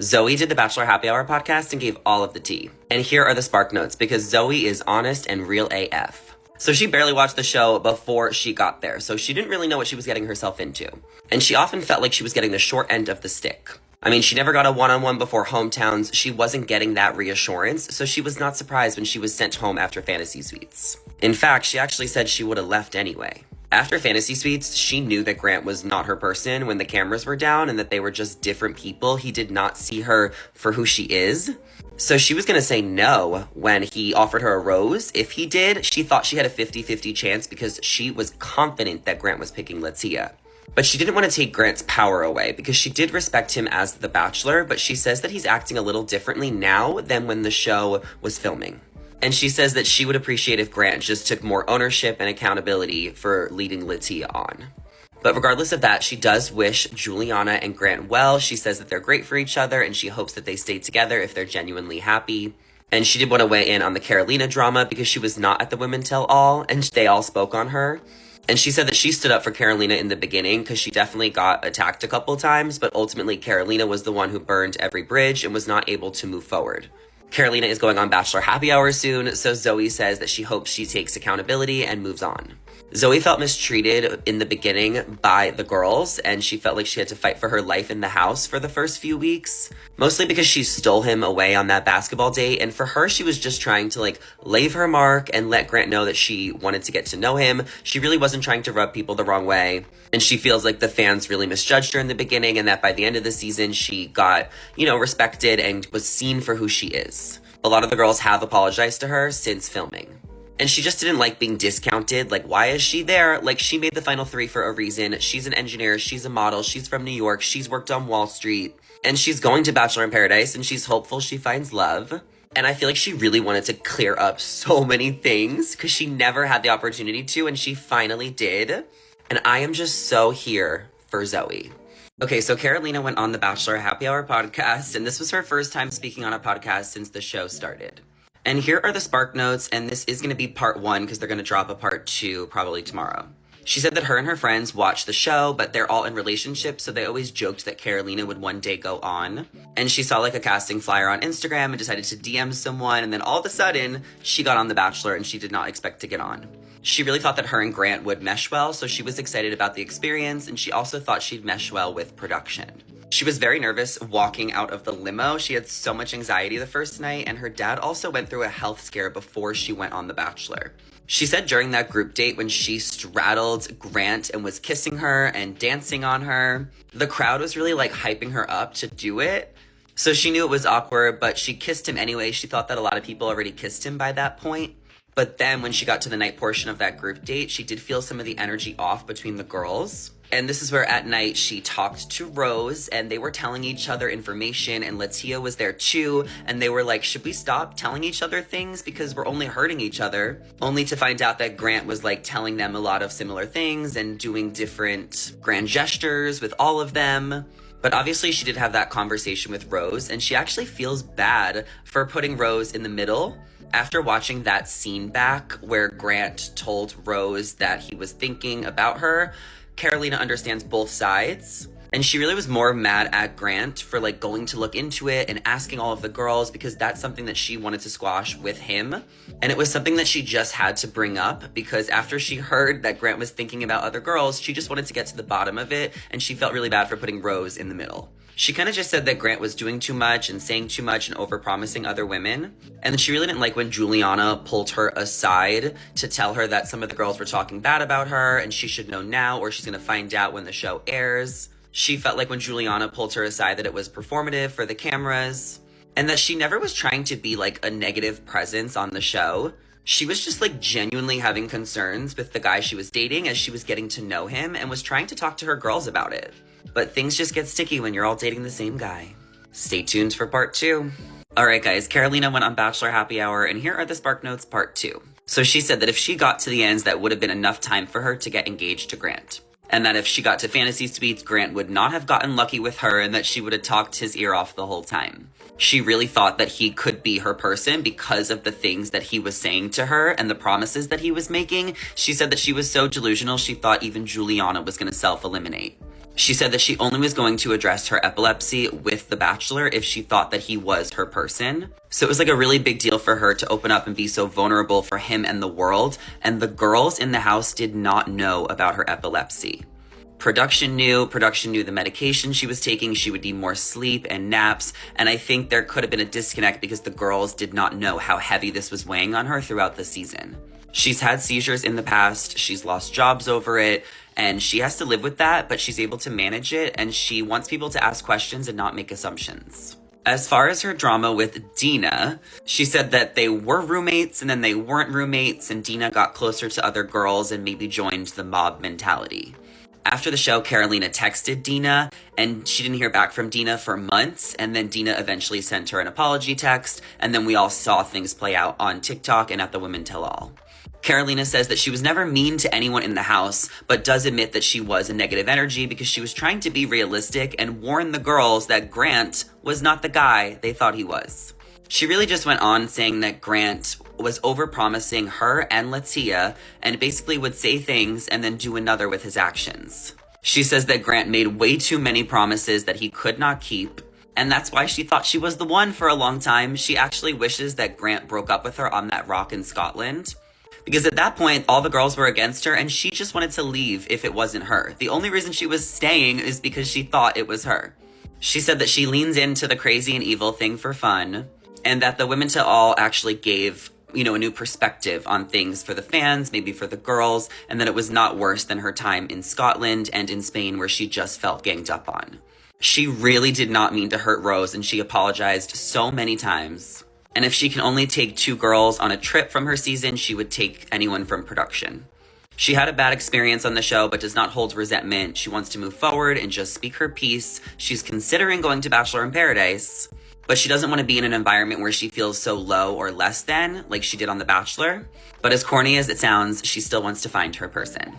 Zoe did the Bachelor Happy Hour podcast and gave all of the tea. And here are the spark notes because Zoe is honest and real AF. So she barely watched the show before she got there, so she didn't really know what she was getting herself into. And she often felt like she was getting the short end of the stick. I mean, she never got a one-on-one before hometowns. She wasn't getting that reassurance, so she was not surprised when she was sent home after Fantasy Suites. In fact, she actually said she would have left anyway. After Fantasy Suites, she knew that Grant was not her person when the cameras were down and that they were just different people. He did not see her for who she is. So she was going to say no when he offered her a rose. If he did, she thought she had a 50-50 chance because she was confident that Grant was picking Latia. But she didn't want to take Grant's power away because she did respect him as the Bachelor, but she says that he's acting a little differently now than when the show was filming. And she says that she would appreciate if Grant just took more ownership and accountability for leading Latia on. But regardless of that, she does wish Juliana and Grant well. She says that they're great for each other and she hopes that they stay together if they're genuinely happy. And she did want to weigh in on the Carolina drama because she was not at the Women Tell All and they all spoke on her. And she said that she stood up for Carolina in the beginning because she definitely got attacked a couple times, but ultimately Carolina was the one who burned every bridge and was not able to move forward. Carolina is going on Bachelor Happy Hour soon, so Zoe says that she hopes she takes accountability and moves on. Zoe felt mistreated in the beginning by the girls, and she felt like she had to fight for her life in the house for the first few weeks, mostly because she stole him away on that basketball date, and for her, she was just trying to, leave her mark and let Grant know that she wanted to get to know him. She really wasn't trying to rub people the wrong way, and she feels like the fans really misjudged her in the beginning, and that by the end of the season, she got, respected and was seen for who she is. A lot of the girls have apologized to her since filming. And she just didn't like being discounted. Why is she there? She made the final three for a reason. She's an engineer. She's a model. She's from New York. She's worked on Wall Street. And she's going to Bachelor in Paradise, and she's hopeful she finds love. And I feel like she really wanted to clear up so many things because she never had the opportunity to, and she finally did. And I am just so here for Zoe. Okay, so Carolina went on the Bachelor Happy Hour podcast, and this was her first time speaking on a podcast since the show started. And here are the spark notes, and this is going to be part 1 because they're going to drop a part 2 probably tomorrow. She said that her and her friends watch the show, but they're all in relationships, so they always joked that Carolina would one day go on. And she saw a casting flyer on Instagram and decided to DM someone, and then all of a sudden, she got on The Bachelor and she did not expect to get on. She really thought that her and Grant would mesh well, so she was excited about the experience, and she also thought she'd mesh well with production. She was very nervous walking out of the limo. She had so much anxiety the first night, and her dad also went through a health scare before she went on The Bachelor. She said during that group date when she straddled Grant and was kissing her and dancing on her, the crowd was really hyping her up to do it. So she knew it was awkward, but she kissed him anyway. She thought that a lot of people already kissed him by that point. But then when she got to the night portion of that group date, she did feel some of the energy off between the girls. And this is where at night she talked to Rose and they were telling each other information, and Latia was there too. And they were like, should we stop telling each other things because we're only hurting each other? Only to find out that Grant was telling them a lot of similar things and doing different grand gestures with all of them. But obviously she did have that conversation with Rose, and she actually feels bad for putting Rose in the middle. After watching that scene back where Grant told Rose that he was thinking about her, Carolina understands both sides. And she really was more mad at Grant for going to look into it and asking all of the girls because that's something that she wanted to squash with him. And it was something that she just had to bring up because after she heard that Grant was thinking about other girls, she just wanted to get to the bottom of it. And she felt really bad for putting Rose in the middle. She kind of just said that Grant was doing too much and saying too much and overpromising other women. And she really didn't like when Juliana pulled her aside to tell her that some of the girls were talking bad about her and she should know now or she's going to find out when the show airs. She felt like when Juliana pulled her aside that it was performative for the cameras and that she never was trying to be a negative presence on the show. She was just genuinely having concerns with the guy she was dating as she was getting to know him and was trying to talk to her girls about it. But things just get sticky when you're all dating the same guy. Stay tuned for part 2. All right, guys, Carolina went on Bachelor Happy Hour, and here are the Spark Notes part 2. So she said that if she got to the ends, that would have been enough time for her to get engaged to Grant. And that if she got to Fantasy Suites, Grant would not have gotten lucky with her and that she would have talked his ear off the whole time. She really thought that he could be her person because of the things that he was saying to her and the promises that he was making. She said that she was so delusional, she thought even Juliana was going to self-eliminate. She said that she only was going to address her epilepsy with The Bachelor if she thought that he was her person. So it was like a really big deal for her to open up and be so vulnerable for him and the world. And the girls in the house did not know about her epilepsy. Production knew the medication she was taking. She would need more sleep and naps. And I think there could have been a disconnect because the girls did not know how heavy this was weighing on her throughout the season. She's had seizures in the past. She's lost jobs over it. And she has to live with that, but she's able to manage it. And she wants people to ask questions and not make assumptions. As far as her drama with Dina, she said that they were roommates and then they weren't roommates. And Dina got closer to other girls and maybe joined the mob mentality. After the show, Karolina texted Dina, and she didn't hear back from Dina for months, and then Dina eventually sent her an apology text, and then we all saw things play out on TikTok and at the Women Tell All. Karolina says that she was never mean to anyone in the house, but does admit that she was a negative energy because she was trying to be realistic and warn the girls that Grant was not the guy they thought he was. She really just went on saying that Grant was overpromising her and Latia and basically would say things and then do another with his actions. She says that Grant made way too many promises that he could not keep, and that's why she thought she was the one for a long time. She actually wishes that Grant broke up with her on that rock in Scotland, because at that point, all the girls were against her and she just wanted to leave if it wasn't her. The only reason she was staying is because she thought it was her. She said that she leans into the crazy and evil thing for fun, and that the Women Tell All actually gave, a new perspective on things for the fans, maybe for the girls, and that it was not worse than her time in Scotland and in Spain where she just felt ganged up on. She really did not mean to hurt Rose, and she apologized so many times. And if she can only take 2 girls on a trip from her season, she would take anyone from production. She had a bad experience on the show, but does not hold resentment. She wants to move forward and just speak her piece. She's considering going to Bachelor in Paradise, but she doesn't want to be in an environment where she feels so low or less than, like she did on The Bachelor. But as corny as it sounds, she still wants to find her person.